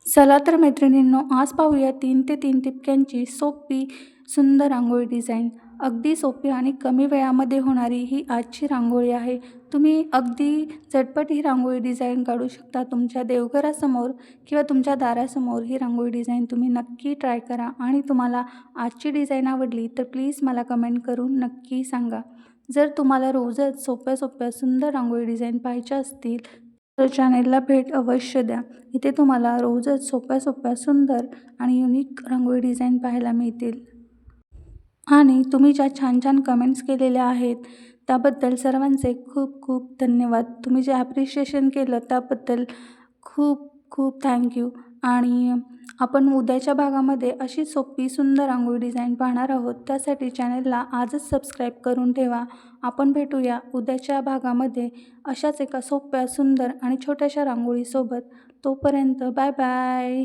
चला तर मैत्रिणींनो, आज पाहूया 3 ते 3 टिपक्यांची सोपी, सुंदर रांगोळी डिझाईन. अगदी सोपी आणि कमी वेळामध्ये होणारी ही आजची रांगोळी आहे. तुम्ही अगदी झटपट ही रांगोळी डिझाईन काढू शकता. तुमच्या देवघरासमोर किंवा तुमच्या दारासमोर ही रांगोळी डिझाईन तुम्ही नक्की ट्राय करा आणि तुम्हाला आजची डिझाईन आवडली तर प्लीज मला कमेंट करून नक्की सांगा. जर तुम्हाला रोजच सोप्या-सोप्या सुंदर रांगोळी डिझाईन पाहायच्या असतील तर चॅनेलला भेट अवश्य द्या. इथे तुम्हाला रोजच सोप्या-सोप्या सुंदर आणि युनिक रांगोळी डिझाईन पाहायला मिळतील. आणि तुम्ही ज्या छान-छान कमेंट्स केलेल्या आहेत, त्याबद्दल सर्वांचे खूप-खूप धन्यवाद. तुम्ही जे ॲप्रिशिएशन केलं त्याबद्दल खूप-खूप थँक यू. आणि आपण उद्याच्या भागामध्ये अशी सोपी सुंदर रांगोळी डिझाईन पाहणार आहोत. त्यासाठी चॅनेलला आजच सबस्क्राईब करून ठेवा. आपण भेटूया उद्याच्या भागामध्ये अशाच एका सोप्या, सुंदर आणि छोट्याशा रांगोळीसोबत. तोपर्यंत बाय बाय.